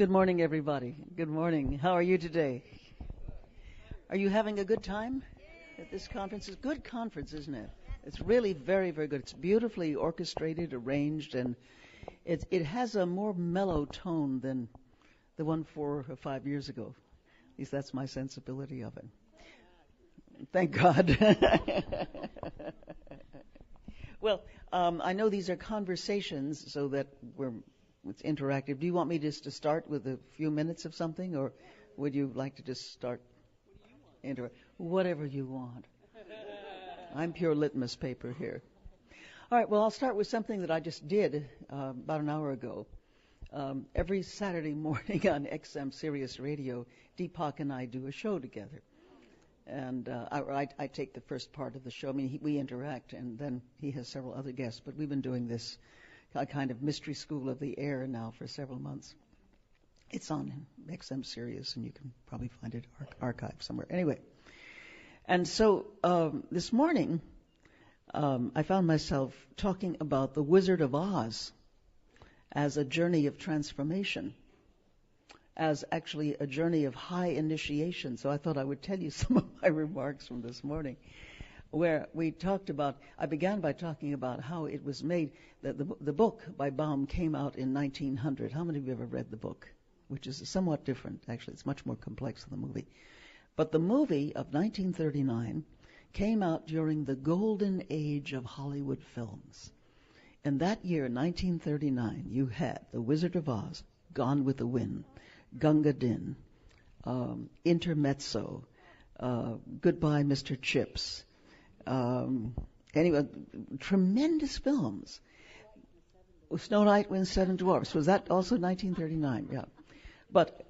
Good morning, everybody. Good morning. How are you today? Are you having a good time at this conference? It's a good conference, isn't it? It's really very, very good. It's beautifully orchestrated, arranged, and it has a more mellow tone than the one 4 or 5 years ago. At least that's my sensibility of it. Thank God. Well, I know these are conversations, so that it's interactive. Do you want me just to start with a few minutes of something, or would you like to just start? Whatever you want. I'm pure litmus paper here. All right, well, I'll start with something that I just did about an hour ago. Every Saturday morning on XM Sirius Radio, Deepak and I do a show together. And I take the first part of the show. I mean, we interact, and then he has several other guests. But we've been doing this kind of mystery school of the air now for several months. It's on XM Sirius, and you can probably find it archived somewhere. Anyway, and so this morning, I found myself talking about The Wizard of Oz as a journey of transformation, as actually a journey of high initiation. So I thought I would tell you some of my remarks from this morning, where I began by talking about how it was made, that the book by Baum came out in 1900. How many of you ever read the book? Which is somewhat different, actually. It's much more complex than the movie. But the movie of 1939 came out during the golden age of Hollywood films. And that year, 1939, you had The Wizard of Oz, Gone with the Wind, Gunga Din, Intermezzo, Goodbye, Mr. Chips. Anyway, tremendous films. Snow White and the Seven Dwarfs. Was that also 1939? Yeah. But,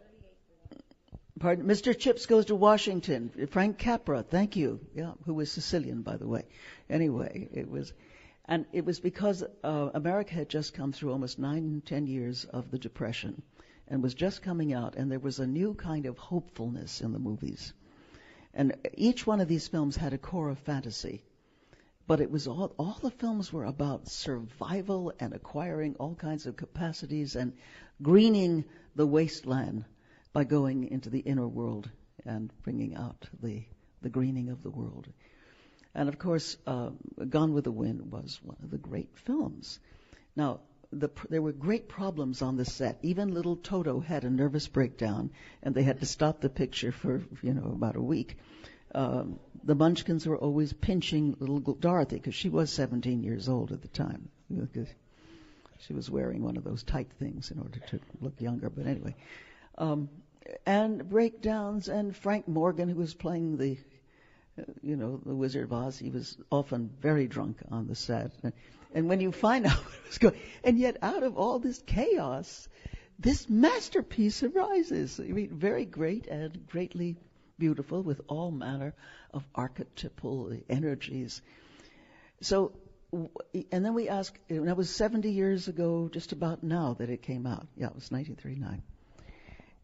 pardon, Mr. Chips Goes to Washington. Frank Capra, thank you. Yeah, who was Sicilian, by the way. Anyway, it was because America had just come through almost 9-10 years of the Depression, and was just coming out, and there was a new kind of hopefulness in the movies. And each one of these films had a core of fantasy, but it was all the films were about survival and acquiring all kinds of capacities and greening the wasteland by going into the inner world and bringing out the greening of the world. And of course, Gone with the Wind was one of the great films. Now, there were great problems on the set. Even little Toto had a nervous breakdown, and they had to stop the picture for, about a week. The Munchkins were always pinching little Dorothy, because she was 17 years old at the time. She was wearing one of those tight things in order to look younger. But anyway, and breakdowns, and Frank Morgan, who was playing the Wizard of Oz, he was often very drunk on the set. And when you find out what was going, and yet out of all this chaos, this masterpiece arises. I mean, very great and greatly beautiful, with all manner of archetypal energies. So, and then we ask, and that was 70 years ago, just about now, that it came out. Yeah, it was 1939.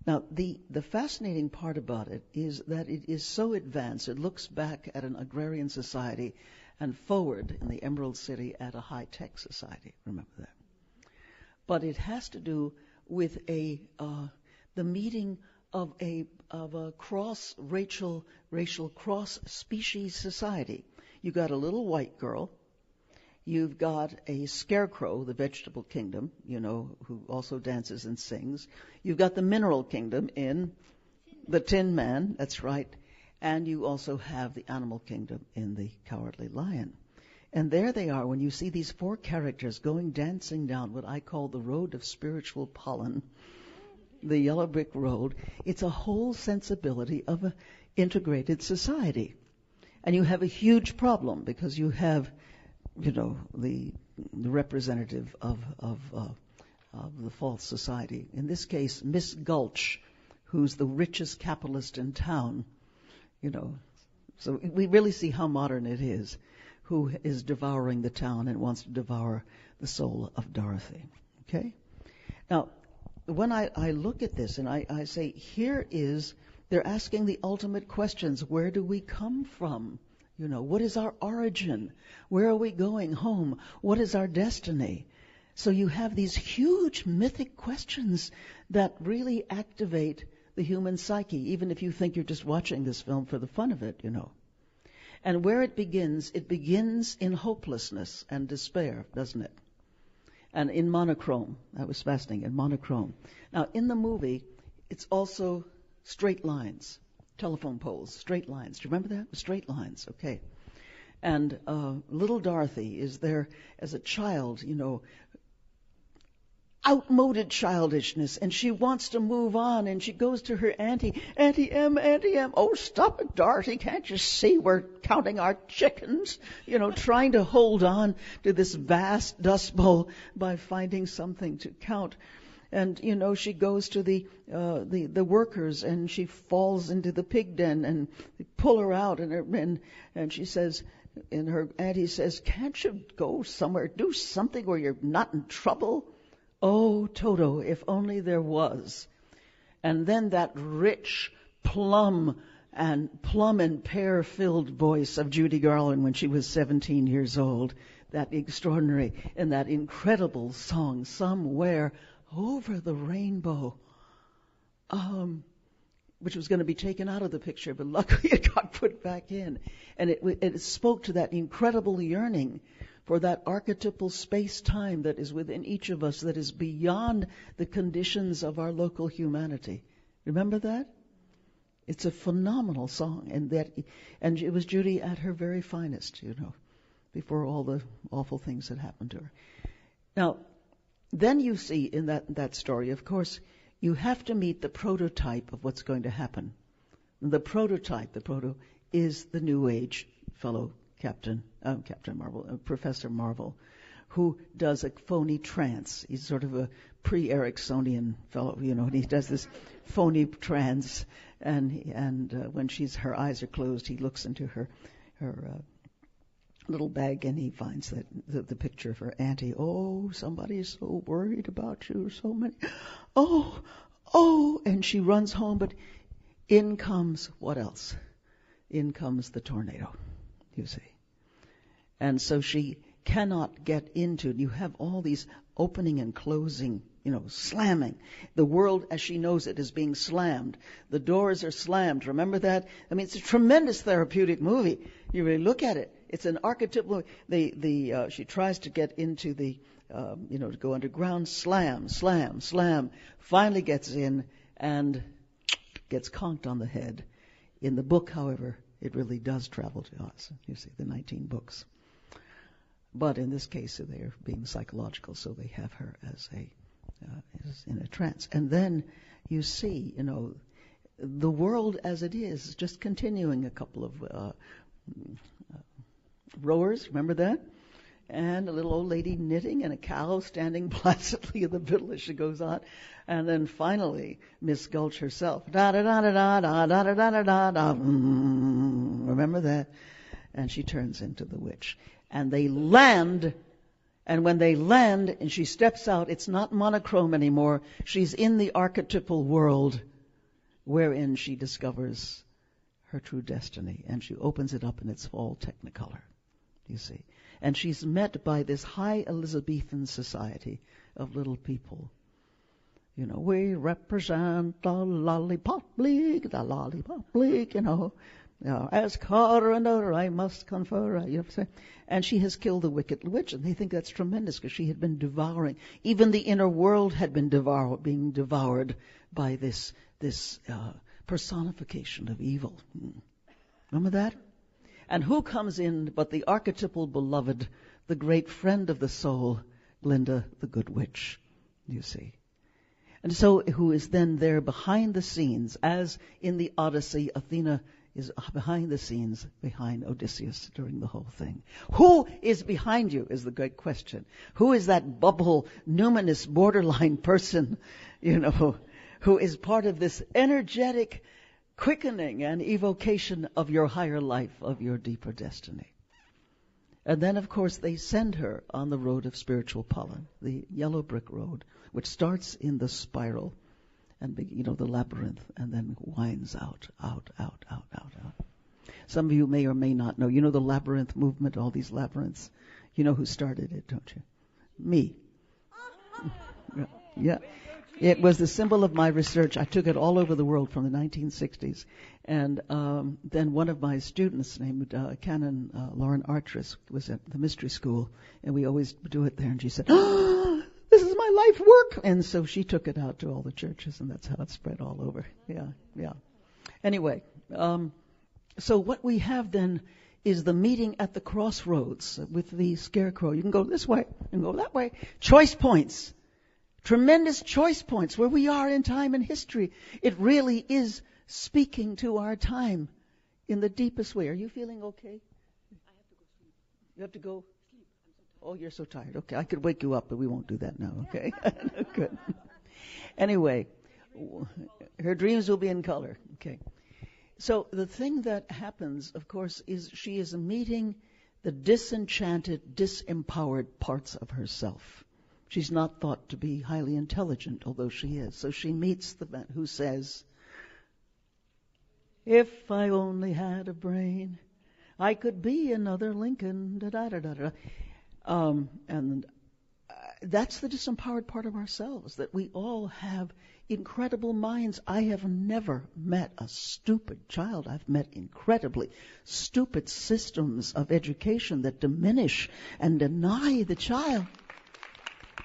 Now, the fascinating part about it is that it is so advanced. It looks back at an agrarian society and forward in the Emerald City at a high-tech society. Remember that. But it has to do with the meeting of a racial cross-species society. You got a little white girl. You've got a scarecrow, the vegetable kingdom, who also dances and sings. You've got the mineral kingdom in the Tin Man, that's right. And you also have the animal kingdom in the Cowardly Lion. And there they are, when you see these 4 characters dancing down what I call the road of spiritual pollen, the yellow brick road. It's a whole sensibility of an integrated society. And you have a huge problem, because you have the representative of the false society. In this case, Miss Gulch, who's the richest capitalist in town. So we really see how modern it is, who is devouring the town and wants to devour the soul of Dorothy. Okay? Now, when I look at this and I say, they're asking the ultimate questions. Where do we come from? What is our origin? Where are we going home? What is our destiny? So you have these huge mythic questions that really activate the human psyche, even if you think you're just watching this film for the fun of it, you know. And where it begins in hopelessness and despair, doesn't it? And in monochrome. That was fascinating, in monochrome. Now, in the movie, it's also straight lines, telephone poles, straight lines. Do you remember that? Straight lines, okay. And little Dorothy is there as a child, you know, outmoded childishness, and she wants to move on, and she goes to her Auntie M, oh, stop it, Dorothy, can't you see we're counting our chickens? You know, trying to hold on to this vast dust bowl by finding something to count. And, you know, she goes to the workers, and she falls into the pig den, and they pull her out, and she says, and her auntie says, can't you go somewhere, do something where you're not in trouble? Oh, Toto, if only there was. And then that rich plum and pear-filled voice of Judy Garland when she was 17 years old, that extraordinary and that incredible song, Somewhere Over the Rainbow, which was going to be taken out of the picture, but luckily it got put back in. And it spoke to that incredible yearning for that archetypal space-time that is within each of us, that is beyond the conditions of our local humanity. Remember that? It's a phenomenal song, and it was Judy at her very finest, you know, before all the awful things that happened to her. Now, then you see in that story, of course, you have to meet the prototype of what's going to happen. And the prototype, is the New Age fellow Captain Marvel, Professor Marvel, who does a phony trance. He's sort of a pre-Ericksonian fellow, you know, and he does this phony trance. And when her eyes are closed, he looks into her little bag, and he finds that the picture of her auntie. Oh, somebody's so worried about you. So many. Oh, and she runs home, but in comes what else? In comes the tornado, you see. And so she cannot get into it. You have all these opening and closing, you know, slamming. The world as she knows it is being slammed. The doors are slammed. Remember that? I mean, it's a tremendous therapeutic movie. You really look at it. It's an archetypal. She tries to get into the, to go underground. Slam. Finally gets in and gets conked on the head. In the book, however, it really does travel to us. You see, the 19 books. But in this case, they're being psychological, so they have her as in a trance. And then you see, you know, the world as it is just continuing. A couple of rowers, remember that? And a little old lady knitting, and a cow standing placidly in the middle as she goes on. And then finally, Miss Gulch herself. Da-da-da-da-da-da-da-da-da-da-da. Remember that? And she turns into the witch. And they land, and when they land and she steps out, it's not monochrome anymore. She's in the archetypal world wherein she discovers her true destiny. And she opens it up, and it's all technicolor, you see. And she's met by this high Elizabethan society of little people. You know, we represent the Lollipop League, you know. As coroner, I must confer. You know what I'm saying? And she has killed the wicked witch, and they think that's tremendous because she had been devouring. Even the inner world had been being devoured by this personification of evil. Remember that? And who comes in but the archetypal beloved, the great friend of the soul, Glinda the Good Witch, you see. And so who is then there behind the scenes, as in the Odyssey, Athena is behind the scenes, behind Odysseus during the whole thing. Who is behind you is the great question. Who is that bubble, numinous, borderline person, you know, who is part of this energetic quickening and evocation of your higher life, of your deeper destiny? And then, of course, they send her on the road of spiritual pollen, the yellow brick road, which starts in the spiral and, you know, the labyrinth, and then winds out. Some of you may or may not know. You know the labyrinth movement, all these labyrinths. You know who started it, don't you? Me. Yeah. It was the symbol of my research. I took it all over the world from the 1960s. And then one of my students named Canon Lauren Artress was at the mystery school, and we always do it there. And she said, "Oh, this is my life work." And so she took it out to all the churches, and that's how it spread all over. Yeah. Anyway, so what we have then is the meeting at the crossroads with the scarecrow. You can go this way and go that way. Choice points. Tremendous choice points where we are in time and history. It really is speaking to our time in the deepest way. Are you feeling okay? I have to go sleep. You have to go sleep. Oh, you're so tired. Okay, I could wake you up, but we won't do that now, okay? Good. Anyway, her dreams will be in color. Okay. So the thing that happens, of course, is she is meeting the disenchanted, disempowered parts of herself. She's not thought to be highly intelligent, although she is. So she meets the man who says, "If I only had a brain, I could be another Lincoln." And that's the disempowered part of ourselves, that we all have incredible minds. I have never met a stupid child. I've met incredibly stupid systems of education that diminish and deny the child.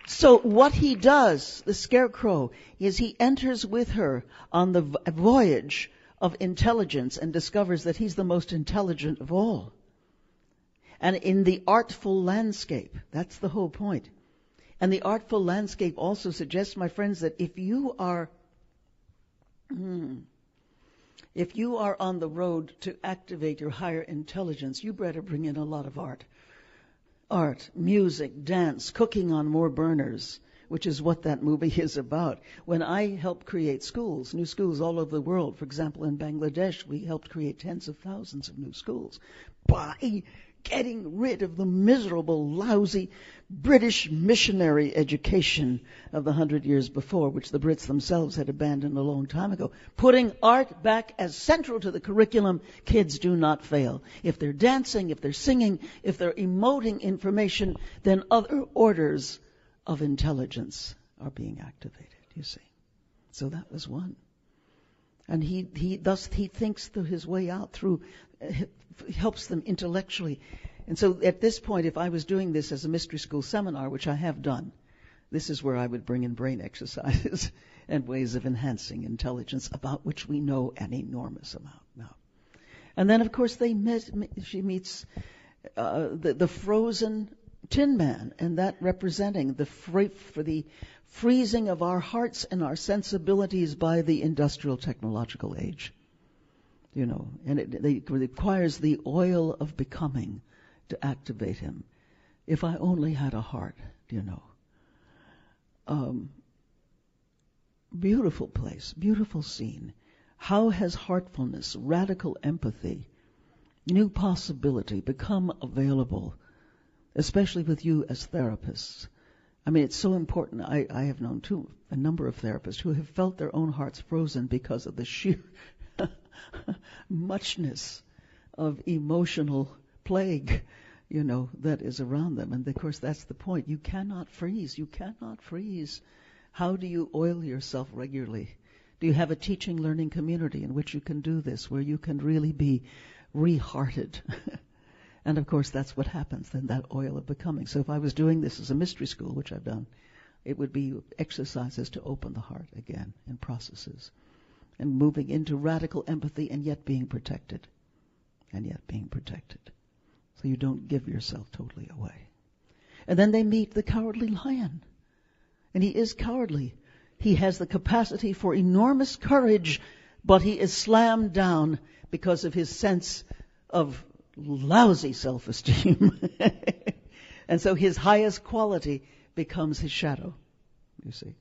So what he does, the scarecrow, is he enters with her on the voyage of intelligence and discovers that he's the most intelligent of all. And in the artful landscape, that's the whole point. And the artful landscape also suggests, my friends, that if you are on the road to activate your higher intelligence, you better bring in a lot of art. Art, music, dance, cooking on more burners, which is what that movie is about. When I helped create schools, new schools all over the world, for example, in Bangladesh, we helped create tens of thousands of new schools by getting rid of the miserable, lousy British missionary education of the 100 years before, which the Brits themselves had abandoned a long time ago. Putting art back as central to the curriculum, kids do not fail. If they're dancing, if they're singing, if they're emoting information, then other orders of intelligence are being activated, you see. So that was one. And he thinks through his way out through, helps them intellectually. And so at this point, if I was doing this as a mystery school seminar, which I have done, this is where I would bring in brain exercises and ways of enhancing intelligence, about which we know an enormous amount now. And then, of course, she meets the frozen Tin Man, and that representing the freezing of our hearts and our sensibilities by the industrial technological age. You know, and it requires the oil of becoming to activate him. If I only had a heart, you know. Beautiful place, beautiful scene. How has heartfulness, radical empathy, new possibility become available, especially with you as therapists? I mean, it's so important. I have known, too, a number of therapists who have felt their own hearts frozen because of the sheer muchness of emotional plague, you know, that is around them. And of course, that's the point. You cannot freeze. You cannot freeze. How do you oil yourself regularly? Do you have a teaching, learning community in which you can do this, where you can really be re-hearted? And of course, that's what happens, then, that oil of becoming. So if I was doing this as a mystery school, which I've done, it would be exercises to open the heart again in processes. And moving into radical empathy and yet being protected. And yet being protected. So you don't give yourself totally away. And then they meet the cowardly lion. And he is cowardly. He has the capacity for enormous courage, but he is slammed down because of his sense of lousy self-esteem. And so his highest quality becomes his shadow, you see.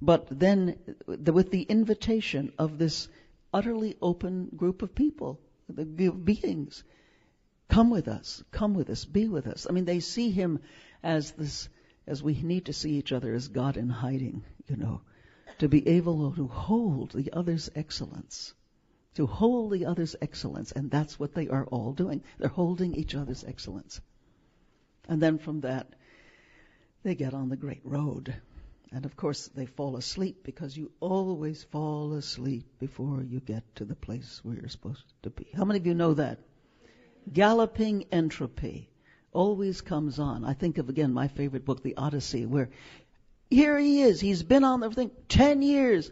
But then, with the invitation of this utterly open group of people, the beings, come with us, be with us. I mean, they see him as this, as we need to see each other as God in hiding, you know, to be able to hold the other's excellence. To hold the other's excellence, and that's what they are all doing. They're holding each other's excellence. And then from that, they get on the great road. And of course they fall asleep, because you always fall asleep before you get to the place where you're supposed to be. How many of you know that? Galloping entropy always comes on. I think of, again, my favorite book, The Odyssey, where here he is. He's been on the thing 10 years.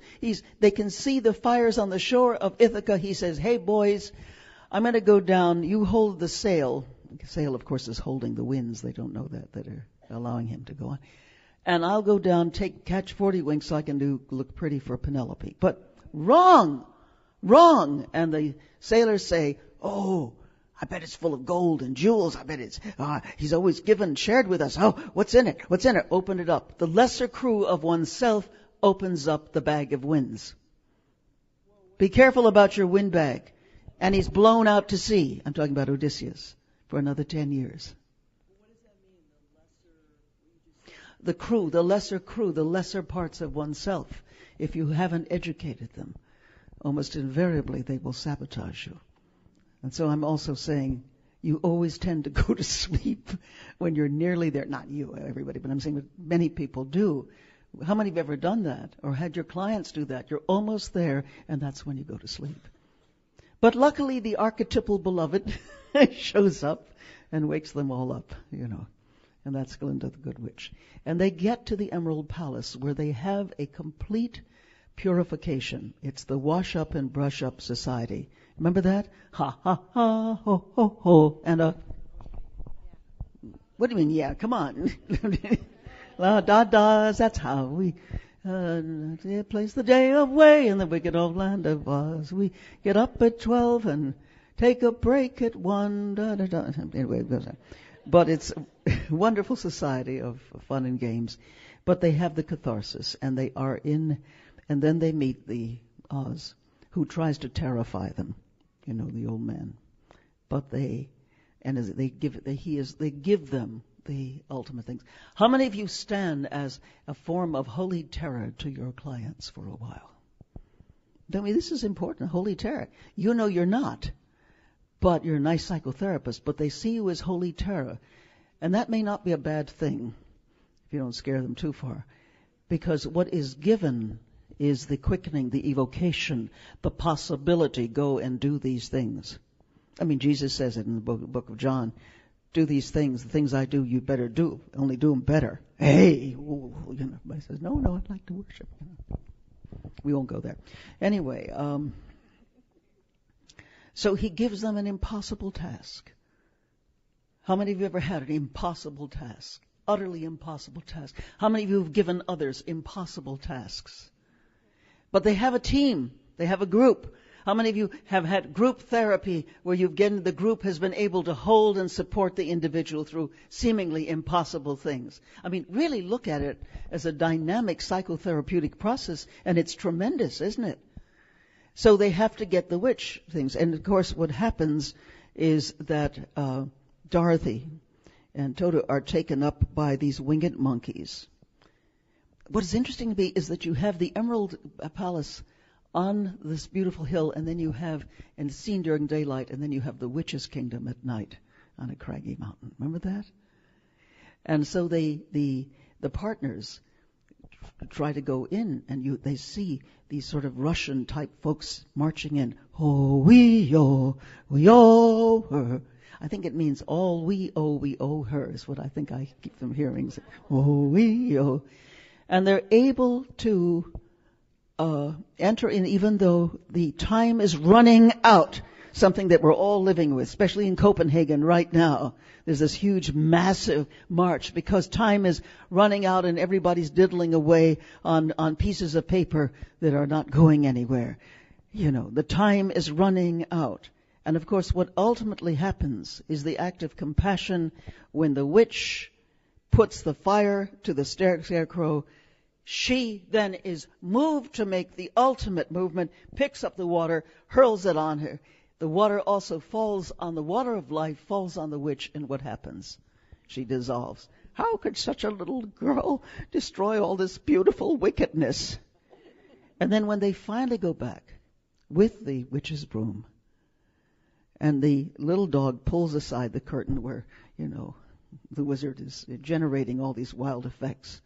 They can see the fires on the shore of Ithaca. He says, hey, boys, I'm going to go down. You hold the sail. The sail, of course, is holding the winds. They don't know that are allowing him to go on. And I'll go down, catch 40 winks so I can look pretty for Penelope. But wrong. And the sailors say, oh, I bet it's full of gold and jewels. I bet he's always shared with us. Oh, what's in it? Open it up. The lesser crew of oneself opens up the bag of winds. Be careful about your wind bag. And he's blown out to sea. I'm talking about Odysseus for another 10 years. The crew, the lesser parts of oneself, if you haven't educated them, almost invariably they will sabotage you. And so I'm also saying you always tend to go to sleep when you're nearly there. Not you, everybody, but I'm saying that many people do. How many have ever done that or had your clients do that? You're almost there, and that's when you go to sleep. But luckily the archetypal beloved shows up and wakes them all up, And that's Glinda the Good Witch. And they get to the Emerald Palace, where they have a complete purification. It's the wash up and brush up society. Remember that? Ha, ha, ha, ho, ho, ho. And what do you mean, yeah, come on. La, da, da, that's how we place the day away in the wicked old land of Oz. We get up at 12 and take a break at 1. Da, da, da. Anyway, it goes on. But it's a wonderful society of fun and games. But they have the catharsis, and they are in, and then they meet the Oz, who tries to terrify them, the old man. But they give them the ultimate things. How many of you stand as a form of holy terror to your clients for a while? I mean, this is important, holy terror. You're not. But you're a nice psychotherapist, but they see you as holy terror. And that may not be a bad thing if you don't scare them too far. Because what is given is the quickening, the evocation, the possibility, go and do these things. I mean, Jesus says it in the book of John, do these things, the things I do, you better do, only do them better. Hey, everybody says, no, I'd like to worship. We won't go there. Anyway, so he gives them an impossible task. How many of you ever had an impossible task? Utterly impossible task. How many of you have given others impossible tasks? But they have a team. They have a group. How many of you have had group therapy where the group has been able to hold and support the individual through seemingly impossible things? I mean, really look at it as a dynamic psychotherapeutic process, and it's tremendous, isn't it? So they have to get the witch things. And, of course, what happens is that Dorothy and Toto are taken up by these winged monkeys. What is interesting to me is that you have the Emerald Palace on this beautiful hill, and then you have, and seen during daylight, and then you have the witch's kingdom at night on a craggy mountain. Remember that? And so the partners try to go in, and they see these sort of Russian-type folks marching in. Oh, we owe her. I think it means all we owe her is what I think I keep them hearing. Oh, we owe. And they're able to enter in, even though the time is running out, something that we're all living with, especially in Copenhagen right now. There's this huge, massive march because time is running out and everybody's diddling away on pieces of paper that are not going anywhere. The time is running out. And of course, what ultimately happens is the act of compassion when the witch puts the fire to the scarecrow. She then is moved to make the ultimate movement, picks up the water, hurls it on her. The water also falls on the water of life, falls on the witch, and what happens? She dissolves. How could such a little girl destroy all this beautiful wickedness? And then when they finally go back with the witch's broom, and the little dog pulls aside the curtain where, the wizard is generating all these wild effects.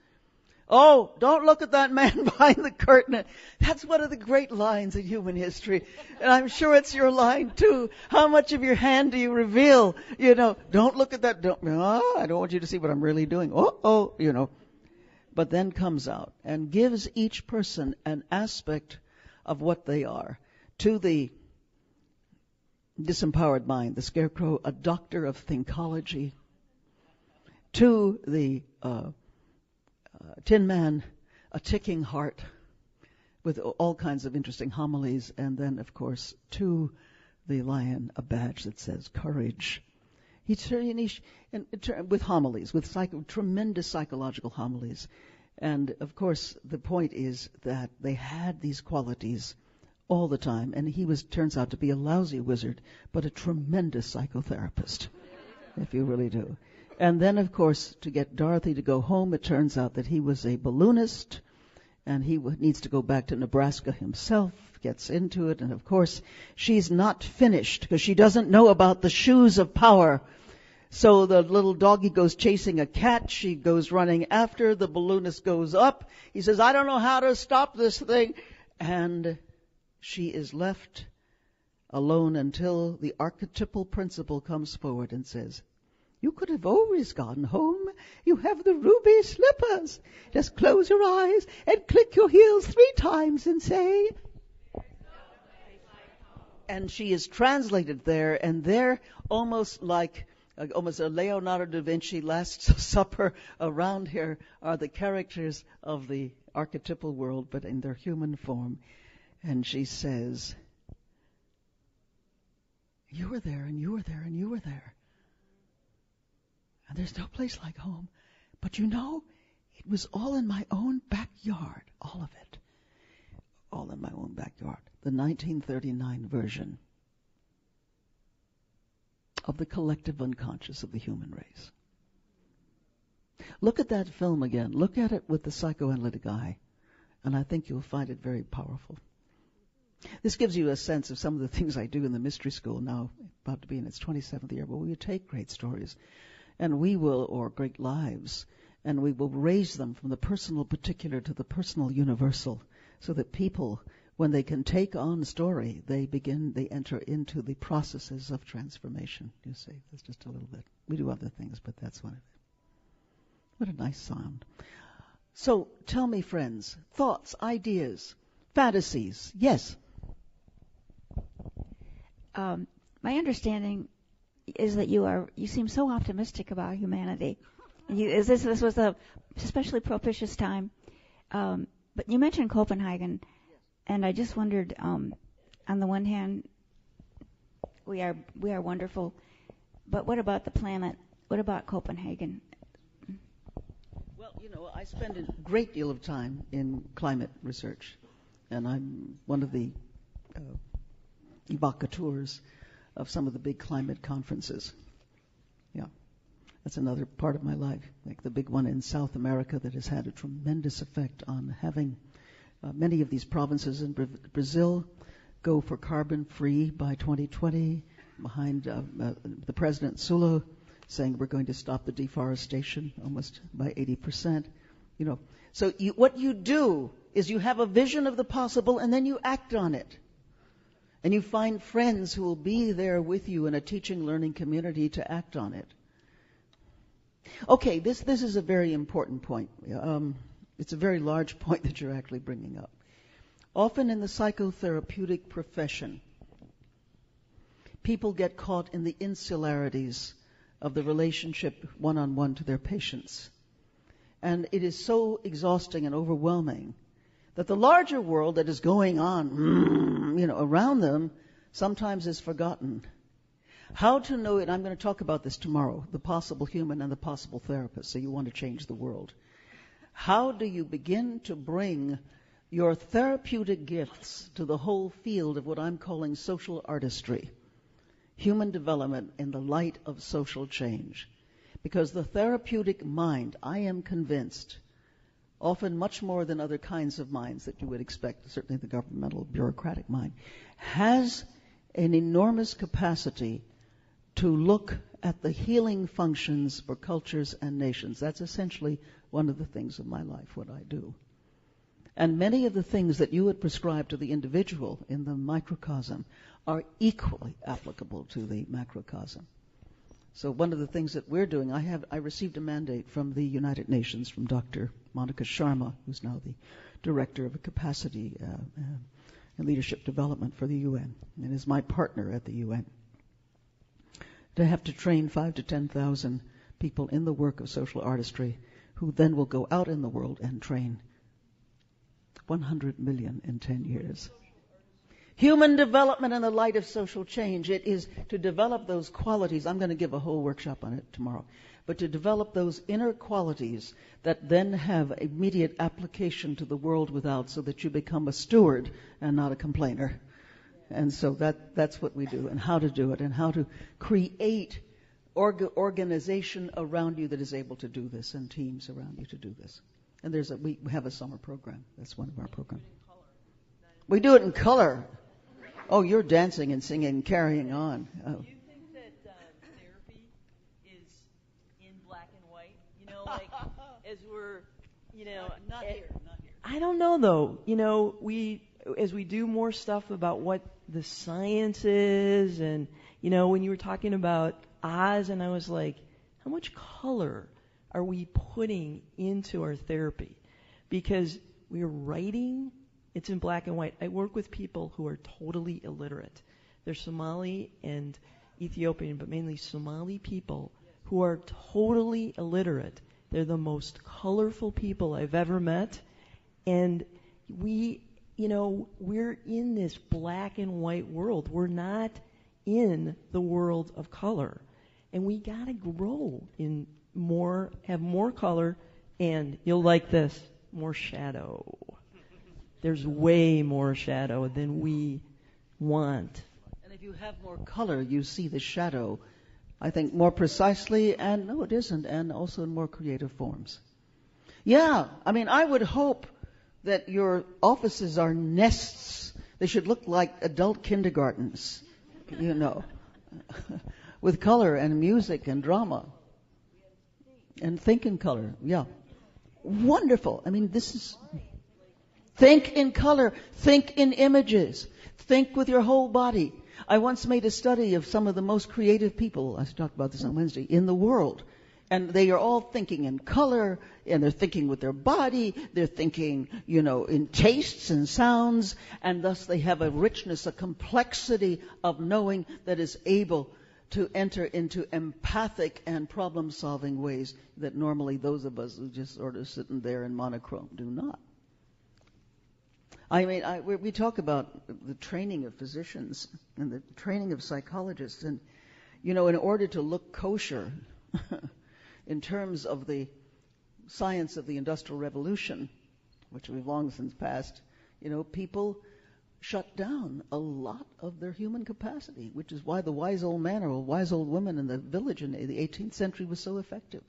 Oh, don't look at that man behind the curtain. That's one of the great lines in human history. And I'm sure it's your line too. How much of your hand do you reveal? Don't look at that. I don't want you to see what I'm really doing. But then comes out and gives each person an aspect of what they are. To the disempowered mind, the scarecrow, a doctor of thinkology. To the Tin Man, a ticking heart with all kinds of interesting homilies. And then, of course, to the lion, a badge that says courage. With homilies, with tremendous psychological homilies. And, of course, the point is that they had these qualities all the time. And he turns out to be a lousy wizard, but a tremendous psychotherapist, if you really do. And then, of course, to get Dorothy to go home, it turns out that he was a balloonist, and he needs to go back to Nebraska himself, gets into it, and of course, she's not finished, because she doesn't know about the shoes of power. So the little doggy goes chasing a cat, she goes running after, the balloonist goes up, he says, I don't know how to stop this thing, and she is left alone until the archetypal principle comes forward and says, you could have always gone home. You have the ruby slippers. Just close your eyes and click your heels 3 times and say. And she is translated there, and there, almost a Leonardo da Vinci Last Supper, around here are the characters of the archetypal world, but in their human form. And she says, you were there, and you were there, and you were there. And there's no place like home. But it was all in my own backyard. All of it. All in my own backyard. The 1939 version of the collective unconscious of the human race. Look at that film again. Look at it with the psychoanalytic eye. And I think you'll find it very powerful. This gives you a sense of some of the things I do in the mystery school now, about to be in its 27th year, where we take great stories. And or great lives, and we will raise them from the personal particular to the personal universal, so that people, when they can take on story, they enter into the processes of transformation. You see, that's just a little bit. We do other things, but that's one of it. What a nice sound. So, tell me, friends, thoughts, ideas, fantasies. Yes? My understanding is that you seem so optimistic about humanity. This was a especially propitious time. But you mentioned Copenhagen, and I just wondered, on the one hand, we are wonderful, but what about the planet? What about Copenhagen? Well, I spend a great deal of time in climate research, and I'm one of the evocateurs of some of the big climate conferences. Yeah, that's another part of my life, like the big one in South America that has had a tremendous effect on having many of these provinces in Brazil go for carbon-free by 2020, behind the President Sula saying we're going to stop the deforestation almost by 80%. So what you do is you have a vision of the possible, and then you act on it. And you find friends who will be there with you in a teaching, learning community to act on it. Okay, this is a very important point. It's a very large point that you're actually bringing up. Often in the psychotherapeutic profession, people get caught in the insularities of the relationship one-on-one to their patients. And it is so exhausting and overwhelming that the larger world that is going on, around them, sometimes is forgotten. How to know it, I'm going to talk about this tomorrow, the possible human and the possible therapist, so you want to change the world. How do you begin to bring your therapeutic gifts to the whole field of what I'm calling social artistry, human development in the light of social change? Because the therapeutic mind, I am convinced, often much more than other kinds of minds that you would expect, certainly the governmental bureaucratic mind, has an enormous capacity to look at the healing functions for cultures and nations. That's essentially one of the things of my life, what I do. And many of the things that you would prescribe to the individual in the microcosm are equally applicable to the macrocosm. So one of the things that we're doing, I received a mandate from the United Nations from Dr. Monica Sharma, who's now the director of capacity and leadership development for the UN, and is my partner at the UN, to have to train 5,000 to 10,000 people in the work of social artistry, who then will go out in the world and train 100 million in 10 years. Human development in the light of social change. It is to develop those qualities. I'm going to give a whole workshop on it tomorrow. But to develop those inner qualities that then have immediate application to the world without, so that you become a steward and not a complainer. And so that's what we do, and how to do it, and how to create organization around you that is able to do this, and teams around you to do this. And we have a summer program. That's one of our programs. We do it in color. Oh, you're dancing and singing and carrying on. Oh. Do you think that therapy is in black and white? You know, like as we're, you know, not here. I don't know though. You know, as we do more stuff about what the science is, and you know, when you were talking about Oz, and I was like, how much color are we putting into our therapy? Because we're writing. It's in black and white. I work with people who are totally illiterate. They're Somali and Ethiopian, but mainly Somali people who are totally illiterate. They're the most colorful people I've ever met. And we're in this black and white world. We're not in the world of color. And we gotta grow in have more color, and you'll like this, more shadow. There's way more shadow than we want. And if you have more color, you see the shadow, I think, more precisely, and no, it isn't, and also in more creative forms. Yeah, I mean, I would hope that your offices are nests. They should look like adult kindergartens, you know, with color and music and drama. And think in color, yeah. Wonderful. I mean, this is... Think in color. Think in images. Think with your whole body. I once made a study of some of the most creative people, I talked about this on Wednesday, in the world. And they are all thinking in color, and they're thinking with their body, they're thinking, you know, in tastes and sounds, and thus they have a richness, a complexity of knowing that is able to enter into empathic and problem-solving ways that normally those of us who just sort of sitting there in monochrome do not. I mean, we talk about the training of physicians and the training of psychologists, and, you know, in order to look kosher in terms of the science of the Industrial Revolution, which we've long since passed, you know, people shut down a lot of their human capacity, which is why the wise old man or wise old woman in the village in the 18th century was so effective,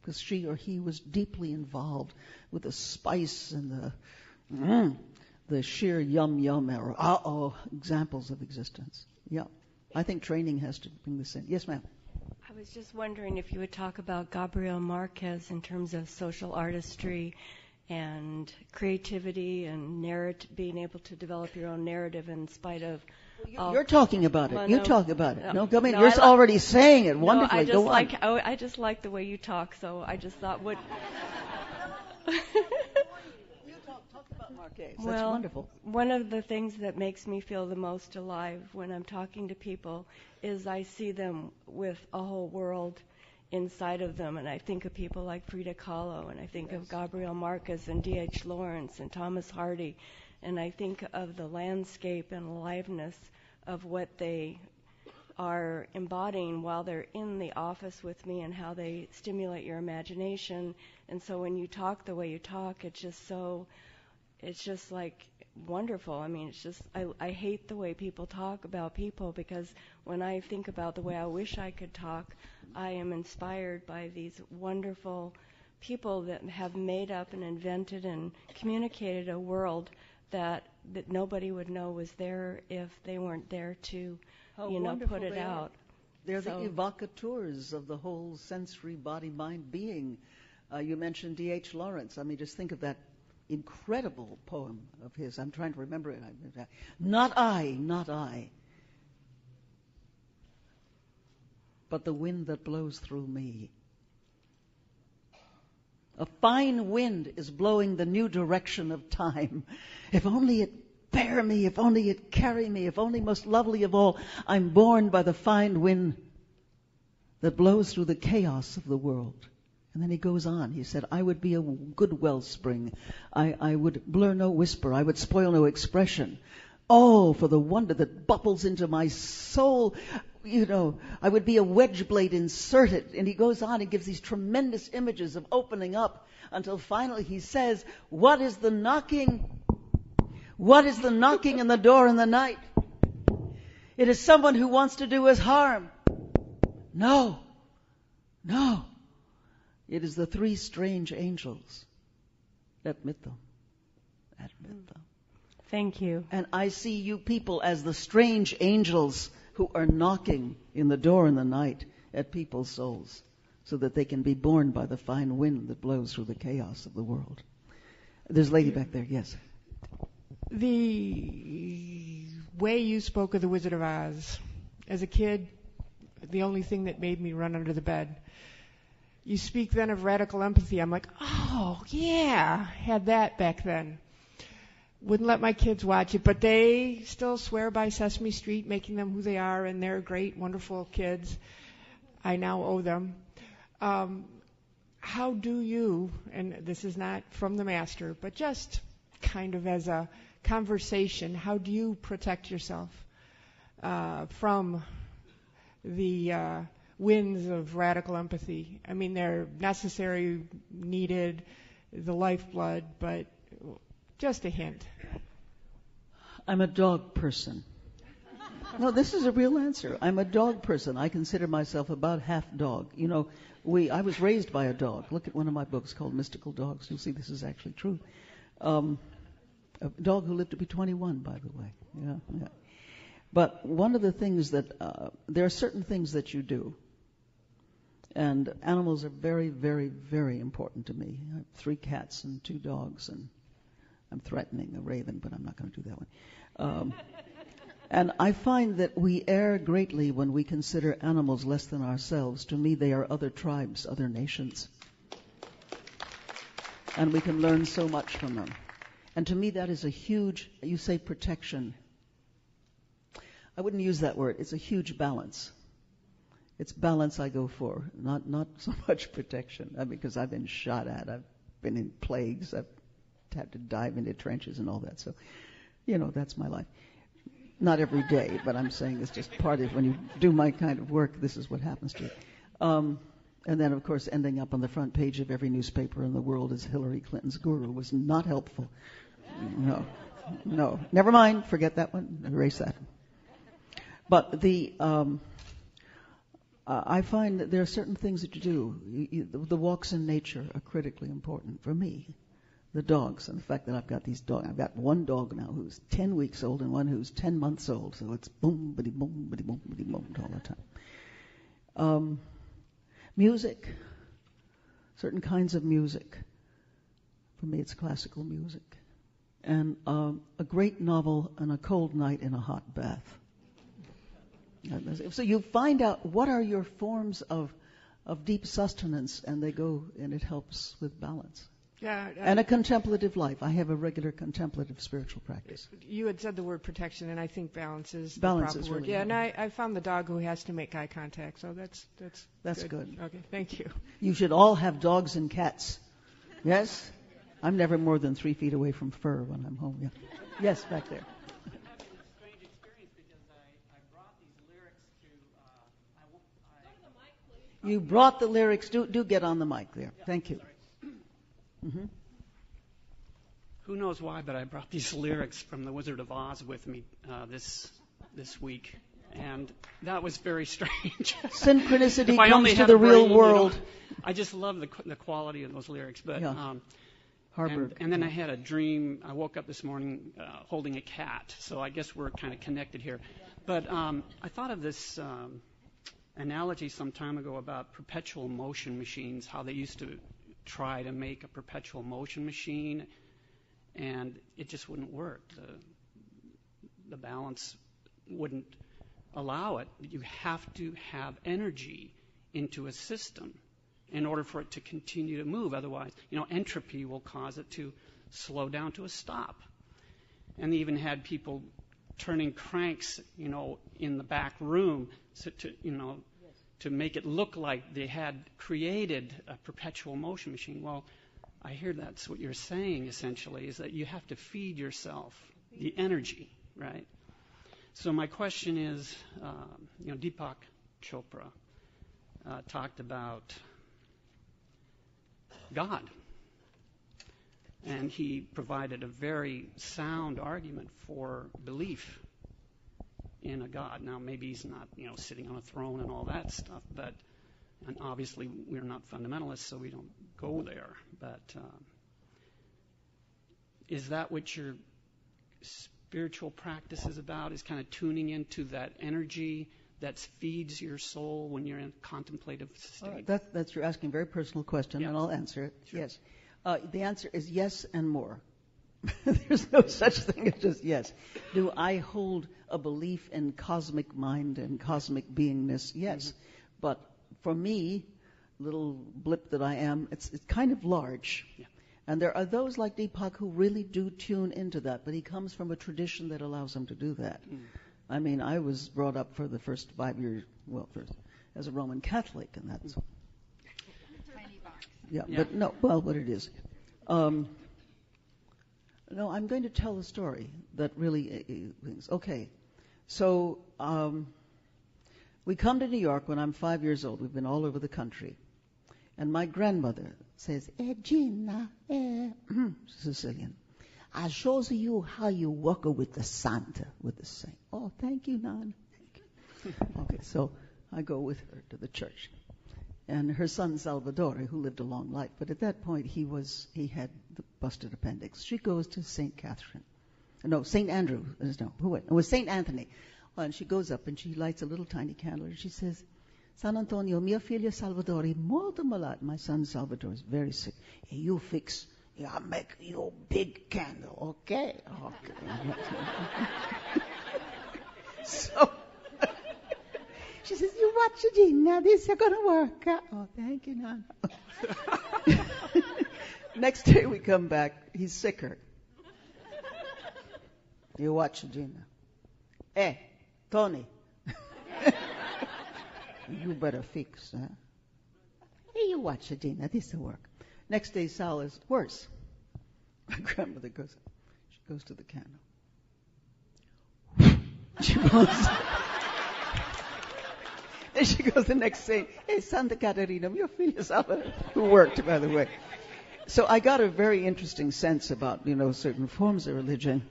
because she or he was deeply involved with the spice and the sheer yum or examples of existence. Yeah. I think training has to bring this in. Yes, ma'am. I was just wondering if you would talk about Gabriel Marquez in terms of social artistry and creativity and being able to develop your own narrative in spite of... You're talking about it. You talk about it. No, come in. No, You're already saying it wonderfully. No, I I just like the way you talk, so I just thought what... Talk about Marquez. That's well, wonderful. One of the things that makes me feel the most alive when I'm talking to people is I see them with a whole world inside of them, and I think of people like Frida Kahlo, and I think of Gabriel Marquez and D.H. Lawrence and Thomas Hardy, and I think of the landscape and aliveness of what they are embodying while they're in the office with me, and how they stimulate your imagination. And so when you talk the way you talk, it's just like wonderful. I mean, it's just, I hate the way people talk about people, because when I think about the way I wish I could talk, I am inspired by these wonderful people that have made up and invented and communicated a world that nobody would know was there if they weren't there to, put it out. They're So- the evocateurs of the whole sensory body, mind, being. You mentioned D.H. Lawrence. I mean, just think of that incredible poem of his. I'm trying to remember it. Not I, but the wind that blows through me. A fine wind is blowing the new direction of time. If only it bear me, if only it carry me, if only, most lovely of all, I'm borne by the fine wind that blows through the chaos of the world. And then he goes on. He said, I would be a good wellspring. I would blur no whisper. I would spoil no expression. Oh, for the wonder that bubbles into my soul. You know, I would be a wedge blade inserted. And he goes on and gives these tremendous images of opening up until finally he says, what is the knocking? What is the knocking in the door in the night? It is someone who wants to do us harm. No. It is the three strange angels. Admit them. Thank you. And I see you people as the strange angels who are knocking in the door in the night at people's souls so that they can be borne by the fine wind that blows through the chaos of the world. There's a lady back there, yes. The way you spoke of the Wizard of Oz, as a kid, the only thing that made me run under the bed. You speak then of radical empathy. I'm like, oh, yeah, had that back then. Wouldn't let my kids watch it, but they still swear by Sesame Street, making them who they are, and they're great, wonderful kids. I now owe them. How do you, and this is not from the master, but just kind of as a conversation, how do you protect yourself from the winds of radical empathy? I mean, they're necessary, needed, the lifeblood, but just a hint. I'm a dog person. No, this is a real answer. I'm a dog person. I consider myself about half dog. You know, I was raised by a dog. Look at one of my books called Mystical Dogs. You'll see this is actually true. A dog who lived to be 21, by the way. Yeah. But one of the things that, there are certain things that you do. And animals are very, very, very important to me. I have 3 cats and 2 dogs, and I'm threatening a raven, but I'm not going to do that one. And I find that we err greatly when we consider animals less than ourselves. To me, they are other tribes, other nations. And we can learn so much from them. And to me, that is a huge, you say protection. I wouldn't use that word. It's a huge balance. It's balance I go for, not so much protection. Because I've been shot at. I've been in plagues. I've had to dive into trenches and all that. So, that's my life. Not every day, but I'm saying it's just part of when you do my kind of work, this is what happens to you. And then, of course, ending up on the front page of every newspaper in the world as Hillary Clinton's guru was not helpful. No. Never mind. Forget that one. Erase that. But I find that there are certain things that you do. The walks in nature are critically important for me. The dogs, and the fact that I've got these dogs. I've got one dog now who's 10 weeks old and one who's 10 months old. So it's boom, bitty, boom, bitty, boom, bitty, boom all the time. Music, certain kinds of music. For me, it's classical music. And a great novel and a cold night in a hot bath. So you find out what are your forms of deep sustenance, and it helps with balance. Yeah, and a contemplative life. I have a regular contemplative spiritual practice. You had said the word protection, and I think balance is the balance proper is word. really Yeah, important. and I found the dog who has to make eye contact, so that's good. Okay, thank you. You should all have dogs and cats. Yes? I'm never more than 3 feet away from fur when I'm home. Yeah. Yes, back there. Strange experience because I brought these lyrics to. You brought the lyrics. Do get on the mic there. Yeah, Thank you. Sorry. Mm-hmm. Who knows why, but I brought these lyrics from The Wizard of Oz with me this week, and that was very strange. Synchronicity If I only comes to had the a real brain, world. I just love the quality of those lyrics. But Yeah. Harburg. and then I had a dream. I woke up this morning holding a cat, so I guess we're kind of connected here. But I thought of this analogy some time ago about perpetual motion machines, how they used to try to make a perpetual motion machine, and it just wouldn't work. The balance wouldn't allow it. You have to have energy into a system in order for it to continue to move. Otherwise, entropy will cause it to slow down to a stop. And they even had people turning cranks, in the back room to make it look like they had created a perpetual motion machine. Well, I hear that's what you're saying, essentially, is that you have to feed yourself the energy, right? So my question is, Deepak Chopra talked about God, and he provided a very sound argument for belief in a God. Now, maybe he's not, sitting on a throne and all that stuff, and obviously we're not fundamentalists, so we don't go there. But is that what your spiritual practice is about? Is kind of tuning into that energy that feeds your soul when you're in a contemplative state? That's you're asking a very personal question, and I'll answer it. Sure. Yes. The answer is yes and more. There's no such thing as just yes. Do I hold a belief in cosmic mind and cosmic beingness? Yes. Mm-hmm. But for me, little blip that I am, it's kind of large. Yeah. And there are those like Deepak who really do tune into that, but he comes from a tradition that allows him to do that. Mm. I mean, I was brought up for the first 5 years, as a Roman Catholic, and that's... Tiny box. Yeah, but no, what it is. No, I'm going to tell a story that really... Okay, so we come to New York when I'm 5 years old. We've been all over the country. And my grandmother says, Gina, Sicilian, I shows you how you work with the Santa, with the saint. Oh, thank you, Nan. Okay, so I go with her to the church. And her son, Salvatore, who lived a long life, but at that point he had the busted appendix. She goes to St. Andrew. No, who went? It was St. Anthony. Well, and she goes up and she lights a little tiny candle and she says, San Antonio, mio figlio Salvatore, molto malato. My son Salvatore is very sick. You fix, I'll make you a big candle, okay? So she says, you watch it, Gina, this is going to work. Oh, thank you, Nana. Next day we come back, he's sicker. You watch it, Gina. Hey, Tony. You better fix, huh? Hey, you watch it, Gina, this will work. Next day Sal is worse. My grandmother goes to the candle. She goes... And she goes the next day, hey, Santa Caterina, mio figlio Salvatore, who worked, by the way. So I got a very interesting sense about, certain forms of religion.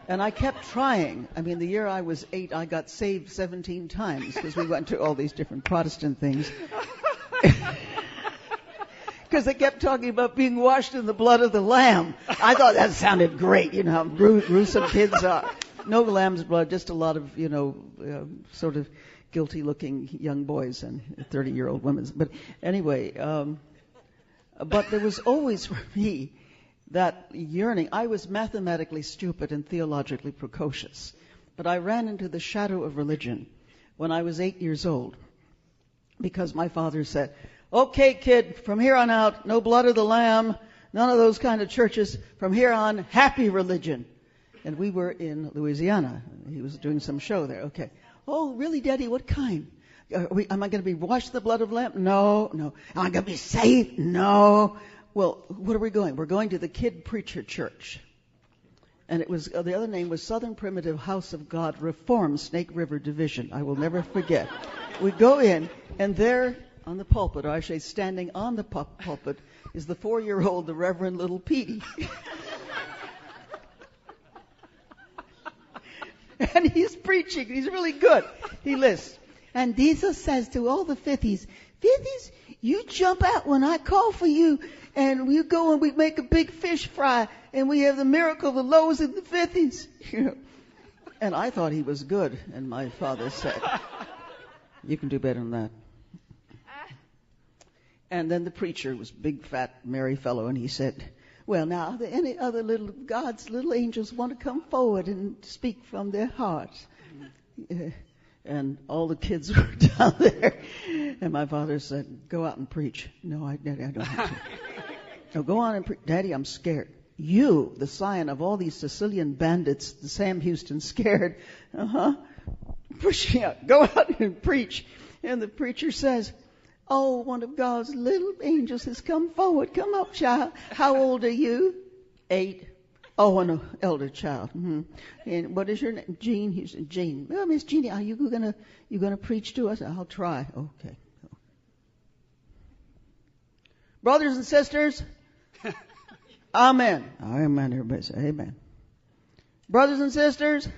And I kept trying. I mean, the year I was 8, I got saved 17 times because we went to all these different Protestant things. Because they kept talking about being washed in the blood of the Lamb. I thought that sounded great, how gruesome kids are. No lamb's blood, just a lot of, sort of guilty-looking young boys and 30-year-old women. But anyway, but there was always for me that yearning. I was mathematically stupid and theologically precocious, but I ran into the shadow of religion when I was 8 years old because my father said, okay, kid, from here on out, no blood of the Lamb, none of those kind of churches. From here on, happy religion. And we were in Louisiana. He was doing some show there. Okay. Oh, really, Daddy? What kind? Am I going to be washed in the blood of the Lamb? No. Am I going to be saved? No. Well, what are we going? We're going to the Kid Preacher Church. And it was, the other name was Southern Primitive House of God Reformed Snake River Division. I will never forget. We go in, and there on the pulpit, or I should say standing on the pulpit, is the 4-year-old, the Reverend Little Petey. And he's preaching. He's really good. He lists. And Jesus says to all the fifties, you jump out when I call for you, and we go and we make a big fish fry, and we have the miracle of the loaves and the fifties. And I thought he was good, and my father said, You can do better than that. And then the preacher was a big, fat, merry fellow, and he said, well, now, are there any other God's little angels want to come forward and speak from their hearts? And all the kids were down there. And my father said, go out and preach. No, Daddy, I don't have to. No, go on and preach. Daddy, I'm scared. You, the scion of all these Sicilian bandits, the Sam Houston scared. Pushing out. Go out and preach. And the preacher says, oh, one of God's little angels has come forward. Come up, child. How old are you? 8. Oh, an elder child. Mm-hmm. And what is your name? Jean. He said, Jean. Well, Miss Jeannie, are you gonna preach to us? I'll try. Okay. Brothers and sisters, amen. Amen. Everybody say amen. Brothers and sisters, amen.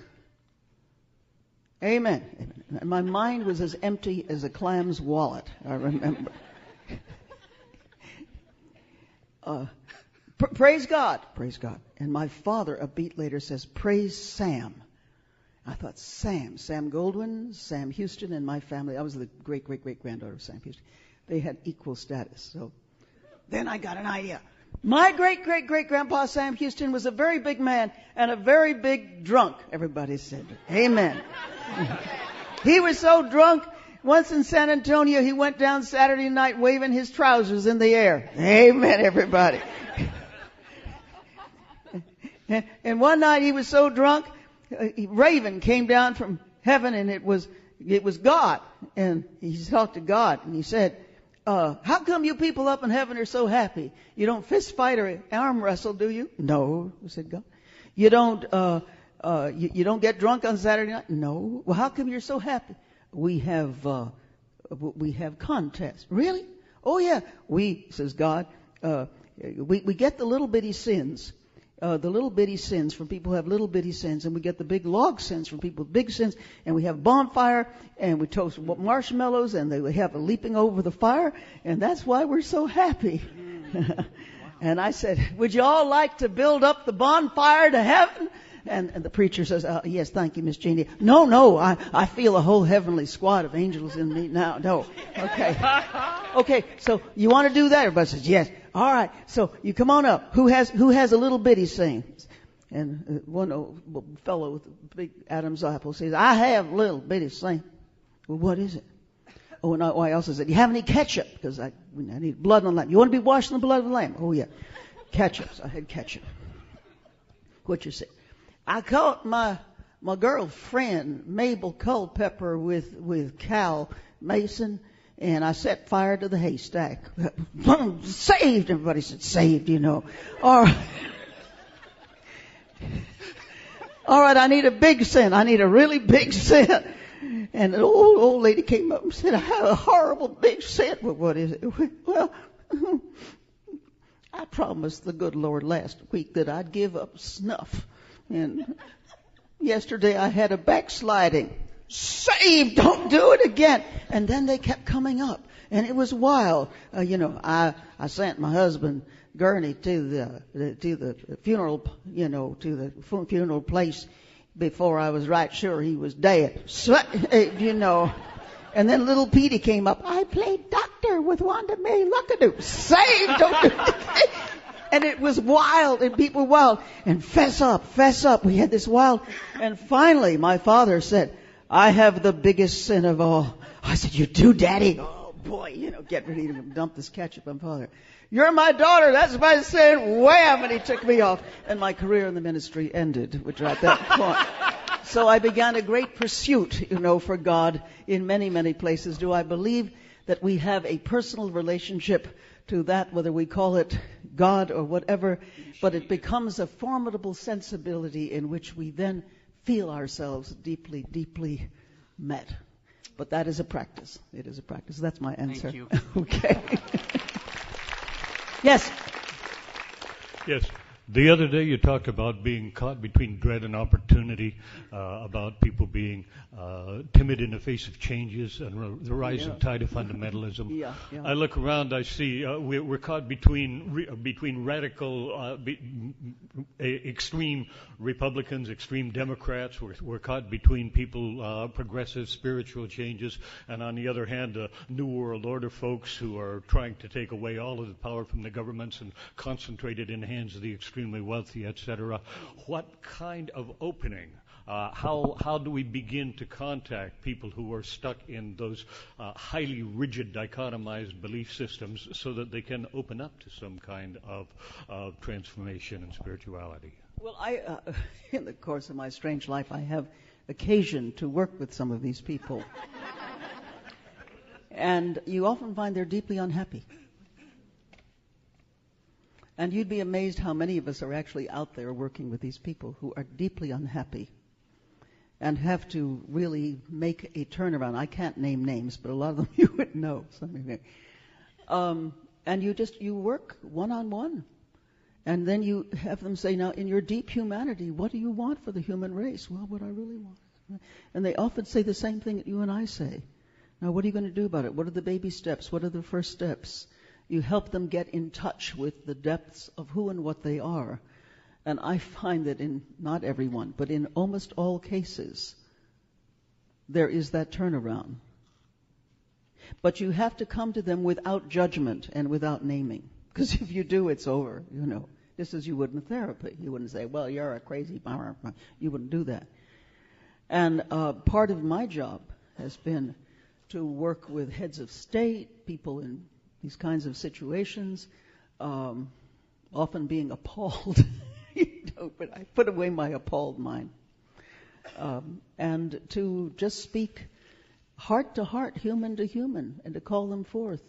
Amen. And my mind was as empty as a clam's wallet. I remember. Praise God. Praise God. And my father, a beat later, says, praise Sam. I thought, Sam Goldwyn, Sam Houston, and my family. I was the great-great-great-granddaughter of Sam Houston. They had equal status. So then I got an idea. My great-great-great-grandpa Sam Houston was a very big man and a very big drunk. Everybody said, amen. He was so drunk, once in San Antonio, he went down Saturday night waving his trousers in the air. Amen, everybody. And one night he was so drunk, Raven came down from heaven, and it was God. And he talked to God, and he said, how come you people up in heaven are so happy? You don't fist fight or arm wrestle, do you? No, said God. You don't get drunk on Saturday night? No. Well, how come you're so happy? We have contests. Really? Oh yeah. Says God, we get the little bitty sins. From people who have little bitty sins, and we get the big log sins from people with big sins, and we have bonfire, and we toast marshmallows, and they have a leaping over the fire, and that's why we're so happy. And I said, would you all like to build up the bonfire to heaven? And the preacher says, yes, thank you, Miss Jeannie. No, I feel a whole heavenly squad of angels in me now. No. Okay, so you want to do that? Everybody says, yes. All right, so you come on up. Who has a little bitty thing? And one old fellow with a big Adam's apple says, I have little bitty thing. Well, what is it? Oh, and I also said, do you have any ketchup? Because I need blood on the lamb. You want to be washed in the blood of the lamb? Oh, yeah. Ketchup. So I had ketchup. What you say? I caught my girlfriend, Mabel Culpepper, with Cal Mason, and I set fire to the haystack. Saved! Everybody said, saved, All right. All right, I need a big sin. I need a really big sin. And an old lady came up and said, I have a horrible big sin. Well, what is it? Well, I promised the good Lord last week that I'd give up snuff. And yesterday I had a backsliding. Saved! Don't do it again. And then they kept coming up. And it was wild. I sent my husband, Gurney, to the funeral, to the funeral place before I was right sure he was dead. So, And then little Petey came up. I played doctor with Wanda May Luckadoo. Saved! Don't do it again. And it was wild, and people were wild. And fess up. We had this wild. And finally, my father said, I have the biggest sin of all. I said, you do, Daddy? Oh, boy, get ready to dump this ketchup on Father. You're my daughter. That's my sin. Wham! And he took me off. And my career in the ministry ended, which at that point. So I began a great pursuit, for God in many, many places. Do I believe that we have a personal relationship to that, whether we call it God or whatever, but it becomes a formidable sensibility in which we then feel ourselves deeply, deeply met. But that is a practice. It is a practice. That's my answer. Thank you. Okay. Yes. Yes. The other day you talked about being caught between dread and opportunity, about people being timid in the face of changes and the rising tide of fundamentalism. Yeah. I look around, I see we're caught between radical, extreme Republicans, extreme Democrats. We're caught between people, progressive, spiritual changes, and on the other hand, New World Order folks who are trying to take away all of the power from the governments and concentrate it in the hands of the extremely wealthy, etc. What kind of opening? How do we begin to contact people who are stuck in those highly rigid, dichotomized belief systems so that they can open up to some kind of transformation and spirituality? Well, in the course of my strange life, I have occasion to work with some of these people. And you often find they're deeply unhappy. And you'd be amazed how many of us are actually out there working with these people who are deeply unhappy and have to really make a turnaround. I can't name names, but a lot of them you would know. And you work one-on-one. And then you have them say, now, in your deep humanity, what do you want for the human race? Well, what I really want. And they often say the same thing that you and I say. Now, what are you going to do about it? What are the baby steps? What are the first steps? You help them get in touch with the depths of who and what they are. And I find that in not everyone, but in almost all cases, there is that turnaround. But you have to come to them without judgment and without naming. Because if you do, it's over, just as you would in therapy. You wouldn't say, well, you're a crazy bummer. You wouldn't do that. And part of my job has been to work with heads of state, people in these kinds of situations, often being appalled. But I put away my appalled mind. And to just speak heart to heart, human to human, and to call them forth.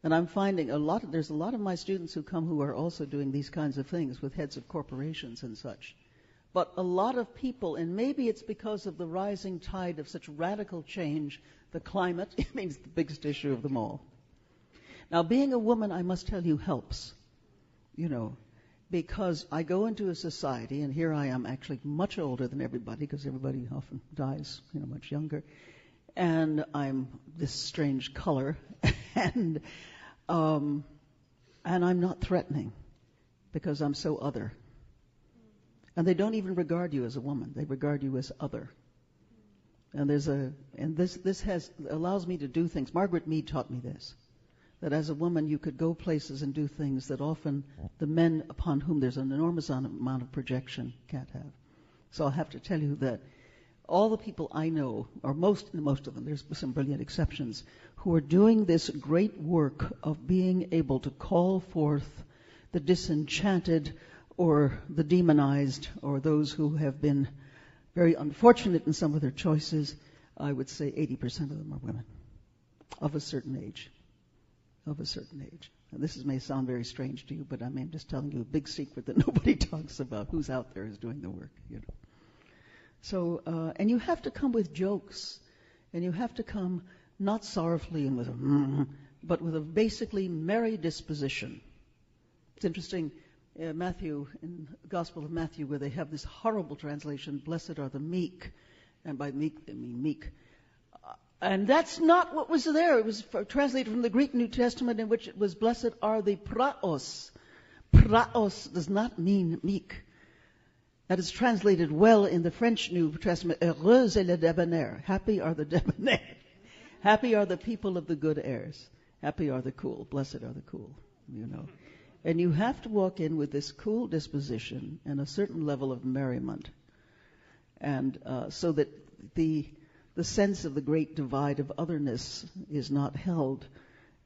And I'm finding there's a lot of my students who come who are also doing these kinds of things with heads of corporations and such. But a lot of people, and maybe it's because of the rising tide of such radical change, the climate, it means the biggest issue of them all. Now, being a woman, I must tell you, helps, because I go into a society, and here I am actually much older than everybody, because everybody often dies, much younger, and I'm this strange color, and I'm not threatening, because I'm so other. And they don't even regard you as a woman; they regard you as other. And this allows me to do things. Margaret Mead taught me this. That as a woman you could go places and do things that often the men upon whom there's an enormous amount of projection can't have. So I'll have to tell you that all the people I know, or most of them, there's some brilliant exceptions, who are doing this great work of being able to call forth the disenchanted or the demonized or those who have been very unfortunate in some of their choices, I would say 80% of them are women of a certain age. Of a certain age. And this may sound very strange to you, but I'm just telling you a big secret that nobody talks about. Who's out there is doing the work, So, and you have to come with jokes, and you have to come not sorrowfully and with but with a basically merry disposition. It's interesting, Matthew, in the Gospel of Matthew, where they have this horrible translation, blessed are the meek, and by meek they mean meek. And that's not what was there. It was translated from the Greek New Testament, in which it was, blessed are the praos. Praos does not mean meek. That is translated well in the French New Testament, heureux est le débonnaire. Happy are the débonnaires. Happy are the people of the good airs. Happy are the cool. Blessed are the cool, And you have to walk in with this cool disposition and a certain level of merriment. And so that the sense of the great divide of otherness is not held,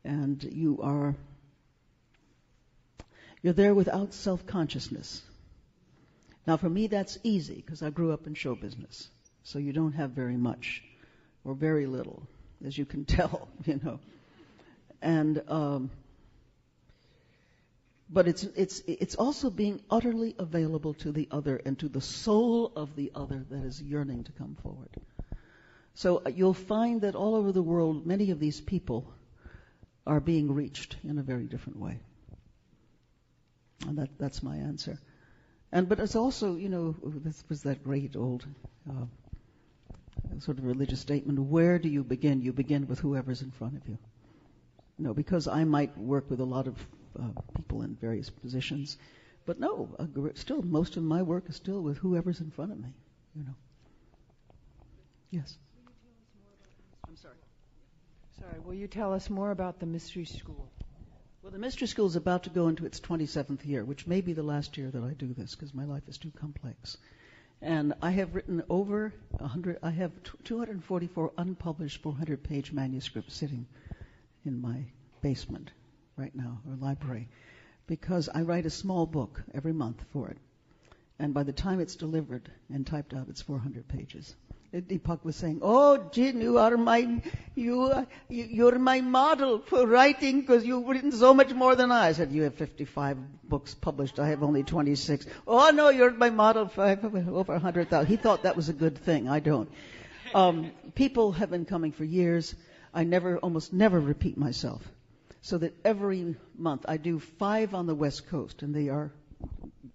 and you're there without self-consciousness. Now, for me, that's easy, because I grew up in show business, so you don't have very much, or very little, as you can tell, And but it's also being utterly available to the other and to the soul of the other that is yearning to come forward. So you'll find that all over the world, many of these people are being reached in a very different way. And that's my answer. But it's also, this was that great old sort of religious statement, where do you begin? You begin with whoever's in front of you. Because I might work with a lot of people in various positions, but no, still most of my work is still with whoever's in front of me. Yes. I'm sorry. Sorry, will you tell us more about the Mystery School? Well, the Mystery School is about to go into its 27th year, which may be the last year that I do this because my life is too complex. And I have written over 100, I have 244 unpublished 400-page manuscripts sitting in my basement right now, or library, because I write a small book every month for it. And by the time it's delivered and typed out, it's 400 pages. Deepak was saying, "Oh, Jin, you're my model for writing because you've written so much more than I." I said, "You have 55 books published. I have only 26. "Oh, no, you're my model for over 100,000. He thought that was a good thing. I don't. People have been coming for years. I almost never repeat myself. So that every month I do 5 on the West Coast, and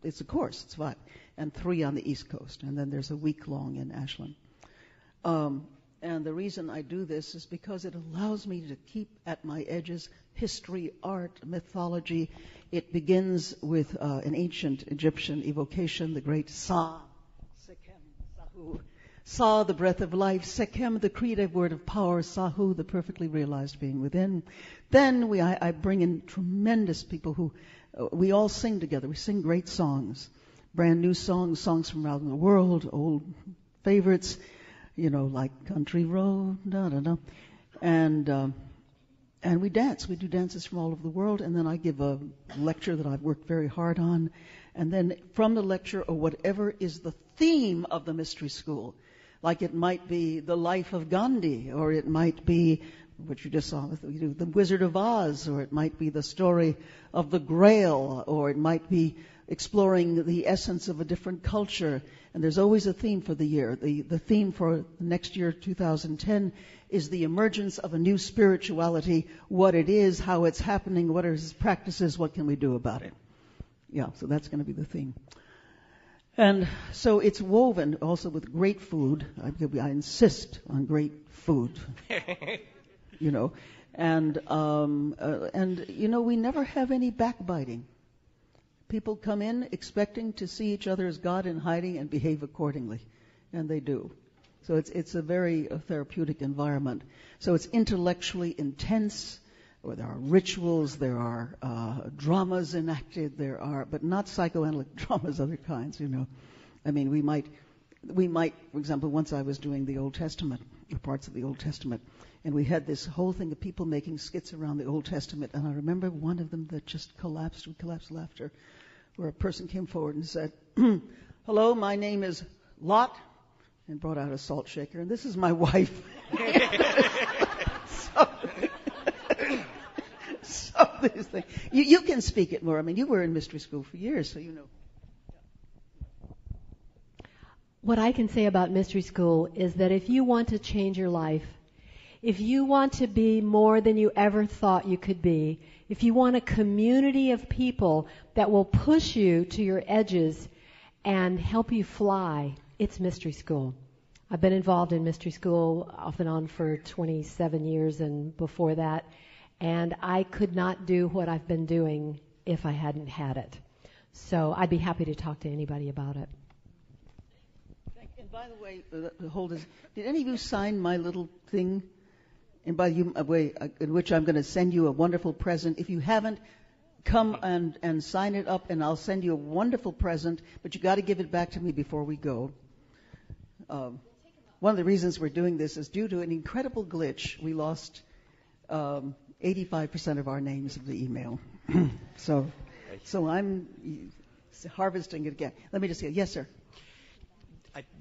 it's a course, it's 5, and 3 on the East Coast, and then there's a week long in Ashland. And the reason I do this is because it allows me to keep at my edges history, art, mythology. It begins with an ancient Egyptian evocation, the great Sa, Sekhem, Sahu. Sa, the breath of life, Sekhem, the creative word of power, Sahu, the perfectly realized being within. Then I bring in tremendous people who, we all sing together. We sing great songs, brand new songs from around the world, old favorites, like Country Road, da-da-da. And we dance. We do dances from all over the world. And then I give a lecture that I've worked very hard on. And then from the lecture, or whatever is the theme of the Mystery School, like it might be the life of Gandhi, or it might be, what you just saw, the Wizard of Oz, or it might be the story of the Grail, or it might be exploring the essence of a different culture. And there's always a theme for the year. The theme for next year, 2010, is the emergence of a new spirituality, what it is, how it's happening, what are its practices, what can we do about it. Yeah, so that's going to be the theme. And so it's woven also with great food. I insist on great food. And we never have any backbiting. People come in expecting to see each other as God in hiding and behave accordingly, and they do. So it's a very therapeutic environment. So it's intellectually intense, or there are rituals, there are dramas enacted, but not psychoanalytic dramas, other kinds. I mean, we might, for example, once I was doing the Old Testament, or parts of the Old Testament, and we had this whole thing of people making skits around the Old Testament, and I remember one of them that just collapsed with collapsed laughter, where a person came forward and said, "Hello, my name is Lot," and brought out a salt shaker, and this is my wife. So these things. You can speak it more. I mean, you were in Mystery School for years, so you know. What I can say about Mystery School is that if you want to change your life, if you want to be more than you ever thought you could be, if you want a community of people that will push you to your edges and help you fly, it's Mystery School. I've been involved in Mystery School off and on for 27 years and before that, and I could not do what I've been doing if I hadn't had it. So I'd be happy to talk to anybody about it. And by the way, did any of you sign my little thing? And by the way, in which I'm going to send you a wonderful present. If you haven't, come and sign it up, and I'll send you a wonderful present. But you got to give it back to me before we go. One of the reasons we're doing this is due to an incredible glitch. We lost 85% of our names of the email. So I'm harvesting it again. Let me just say, yes, sir.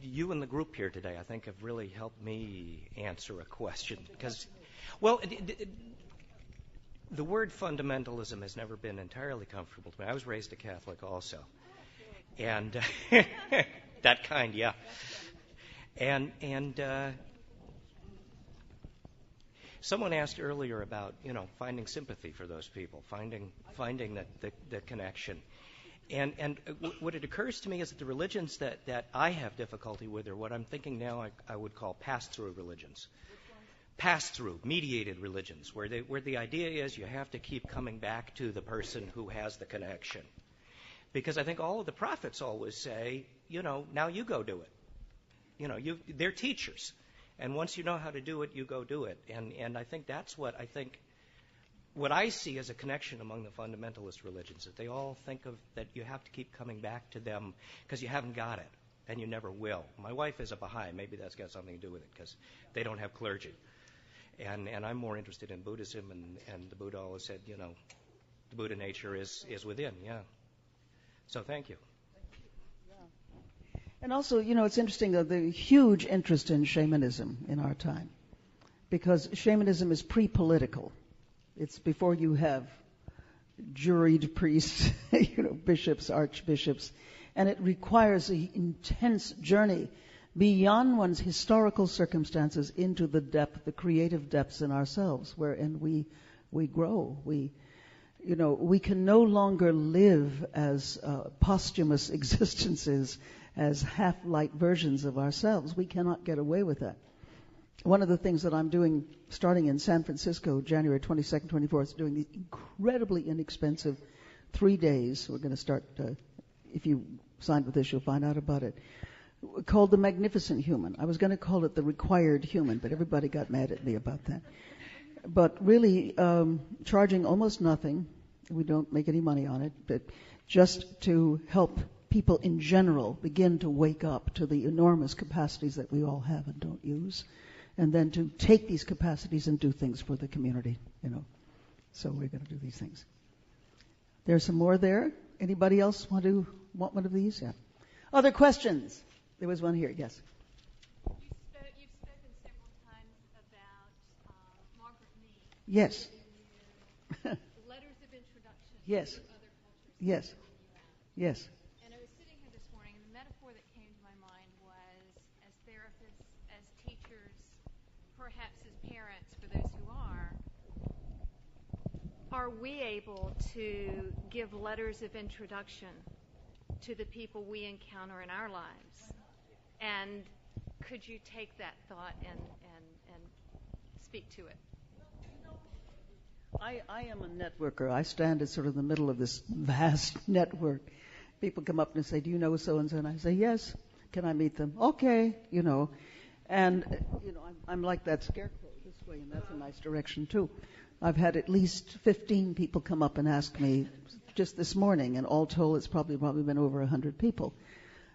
You and the group here today, I think, have really helped me answer a question. Because, well, the word fundamentalism has never been entirely comfortable to me. I was raised a Catholic also. And that kind, yeah. And someone asked earlier about, finding sympathy for those people, finding the connection. And what it occurs to me is that the religions that I have difficulty with are what I'm thinking now I would call pass-through religions. Pass-through, mediated religions, where the idea is you have to keep coming back to the person who has the connection. Because I think all of the prophets always say, now you go do it. They're teachers. And once you know how to do it, you go do it. And I think that's what I see as a connection among the fundamentalist religions, that they all think of that you have to keep coming back to them because you haven't got it, and you never will. My wife is a Baha'i. Maybe that's got something to do with it because they don't have clergy. And I'm more interested in Buddhism, and the Buddha always said, the Buddha nature is within, yeah. So thank you. And also, it's interesting, the huge interest in shamanism in our time, because shamanism is pre-political. It's before you have juried priests, bishops, archbishops, and it requires an intense journey beyond one's historical circumstances into the depth, the creative depths in ourselves, wherein we grow. We can no longer live as posthumous existences, as half-light versions of ourselves. We cannot get away with that. One of the things that I'm doing, starting in San Francisco, January 22nd, 24th, doing the incredibly inexpensive 3 days. We're going to start, if you signed with this, you'll find out about it, called The Magnificent Human. I was going to call it The Required Human, but everybody got mad at me about that. But really, charging almost nothing. We don't make any money on it, but just to help people in general begin to wake up to the enormous capacities that we all have and don't use, and then to take these capacities and do things for the community, So we're going to do these things. There's some more there. Anybody else want one of these? Yeah. Other questions? There was one here. Yes. You've spoken several times about Margaret Mead. Yes. Letters of introduction Yes. to other cultures. Yes. Yes. And I was sitting here this morning, and the metaphor that came to my mind was, as therapists, as teachers, perhaps as parents, for those who are we able to give letters of introduction to the people we encounter in our lives? And could you take that thought and speak to it? I am a networker. I stand at sort of the middle of this vast network. People come up and say, do you know so-and-so? And I say, yes. Can I meet them? Okay, And, I'm like that scarecrow this way, and that's a nice direction, too. I've had at least 15 people come up and ask me just this morning, and all told, it's probably been over 100 people.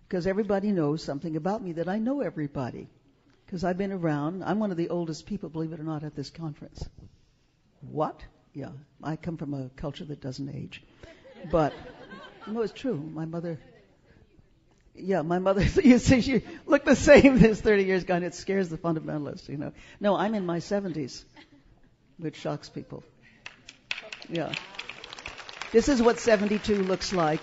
Because everybody knows something about me that I know everybody. Because I've been around. I'm one of the oldest people, believe it or not, at this conference. What? Yeah, I come from a culture that doesn't age. But, no, it's true. My mother, you see, she looked the same this 30 years ago, and it scares the fundamentalists, No, I'm in my 70s, which shocks people. Yeah. This is what 72 looks like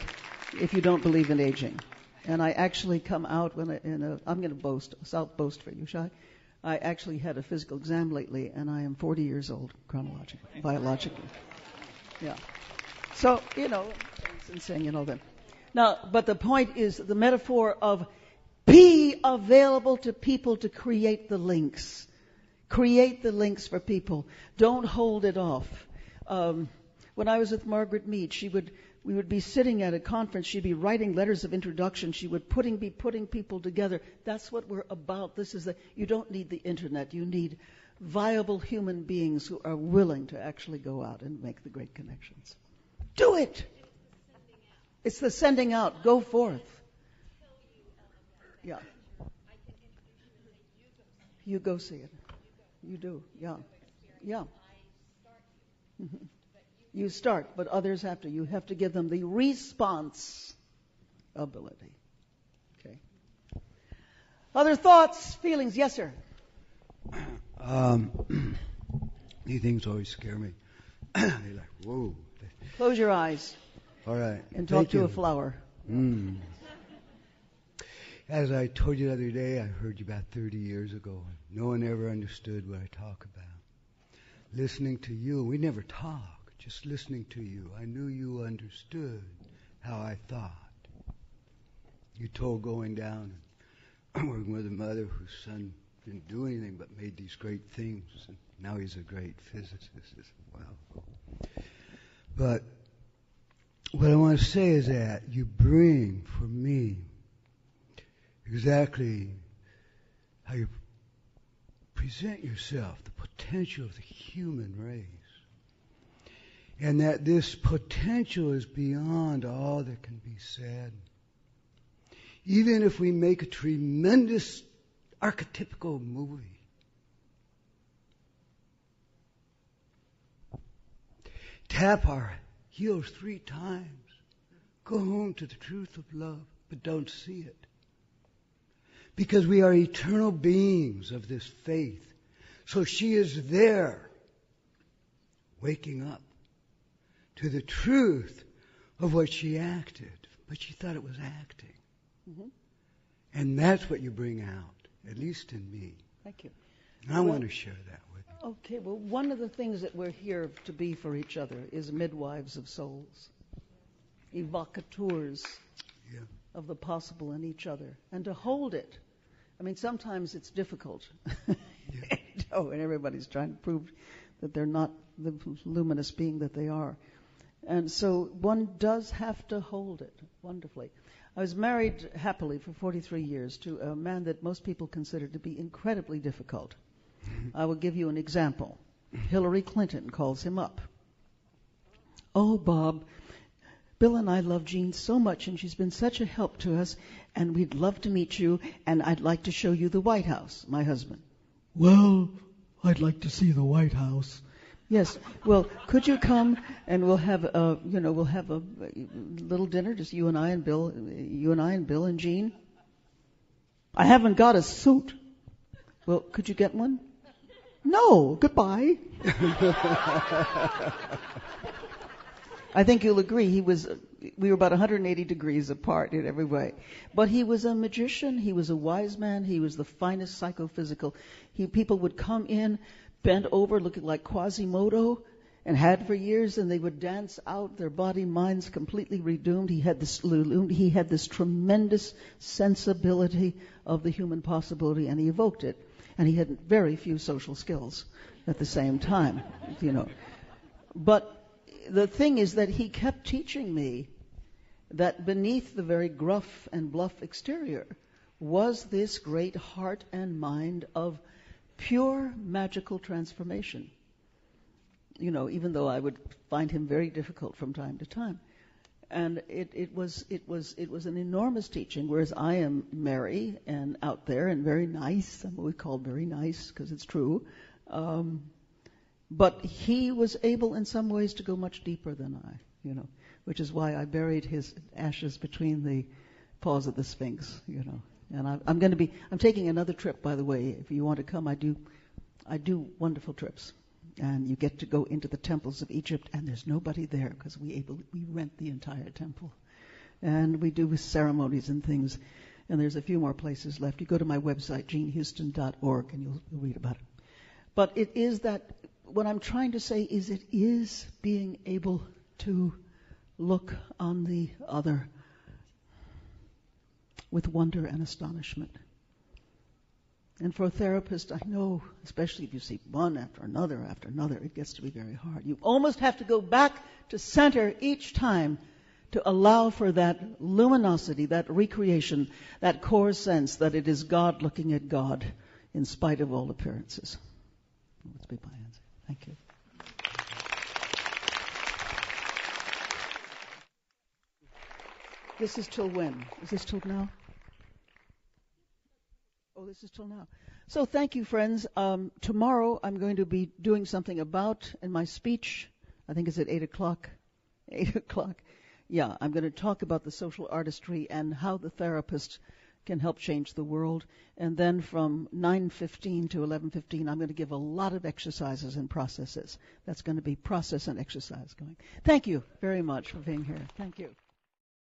if you don't believe in aging. And I actually come out I'm going to boast. I'll boast for you, shall I actually had a physical exam lately, and I am 40 years old, biologically. Yeah. So, insane and all that. Now, but the point is the metaphor of be available to people to create the links. Create the links for people. Don't hold it off. When I was with Margaret Mead, we would be sitting at a conference. She'd be writing letters of introduction. She would be putting people together. That's what we're about. You don't need the internet. You need viable human beings who are willing to actually go out and make the great connections. Do it. It's the sending out. Go forth. Yeah. You go see it. You do. Yeah. Yeah. Mm-hmm. You start, but others have to. You have to give them the response ability. Okay. Other thoughts, feelings? Yes, sir. These things always scare me. They're like, whoa. Close your eyes. All right. And talk to a flower. As I told you the other day, I heard you about 30 years ago. No one ever understood what I talk about. Listening to you, we never talk. Just listening to you, I knew you understood how I thought. You told going down and working with a mother whose son didn't do anything but made these great things, and now he's a great physicist. Wow. But what I want to say is that you bring, for me, exactly how you present yourself, the potential of the human race. And that this potential is beyond all that can be said. Even if we make a tremendous archetypical movie, tap our heels 3 times, go home to the truth of love, but don't see it. Because we are eternal beings of this faith. So she is there, waking up to the truth of what she acted, but she thought it was acting. Mm-hmm. And that's what you bring out, at least in me. Thank you. And I want to share that with you. Okay, well, one of the things that we're here to be for each other is midwives of souls, evocateurs of the possible in each other, and to hold it. I mean, sometimes it's difficult. And everybody's trying to prove that they're not the luminous being that they are. And so one does have to hold it wonderfully. I was married happily for 43 years to a man that most people consider to be incredibly difficult. I will give you an example. Hillary Clinton calls him up. "Oh, Bob, Bill and I love Jean so much, and she's been such a help to us, and we'd love to meet you, and I'd like to show you the White House," my husband. "Well, I'd like to see the White House." "Yes, well, could you come and we'll have a little dinner, just you and I and Bill and Jean?" "I haven't got a suit." "Well, could you get one?" "No, goodbye." I think you'll agree we were about 180 degrees apart in every way. But he was a magician, he was a wise man, he was the finest psychophysical. People would come in, bent over, looking like Quasimodo, and had for years, and they would dance out, their body, minds completely redoomed. He had this tremendous sensibility of the human possibility, and he evoked it. And he had very few social skills at the same time, But the thing is that he kept teaching me that beneath the very gruff and bluff exterior was this great heart and mind of pure magical transformation. Even though I would find him very difficult from time to time. And it was an enormous teaching, whereas I am merry and out there and very nice. I'm what we call very nice because it's true. But he was able in some ways to go much deeper than I, which is why I buried his ashes between the paws of the Sphinx, And I'm taking another trip, by the way. If you want to come, I do wonderful trips. And you get to go into the temples of Egypt, and there's nobody there because we rent the entire temple. And we do ceremonies and things. And there's a few more places left. You go to my website, jeanhouston.org, and you'll read about it. But it is that, what I'm trying to say is it is being able to look on the other with wonder and astonishment. And for a therapist, I know, especially if you see one after another, it gets to be very hard. You almost have to go back to center each time to allow for that luminosity, that recreation, that core sense that it is God looking at God in spite of all appearances. Let's be my answer. Thank you. This is till when? Is this till now? Oh, this is till now. So thank you, friends. Tomorrow I'm going to be doing something about, in my speech, I think it's at 8 o'clock. 8 o'clock. Yeah, I'm going to talk about the social artistry and how the therapist can help change the world. And then from 9:15 to 11:15, I'm going to give a lot of exercises and processes. That's going to be process and exercise going. Thank you very much for being here. Thank you.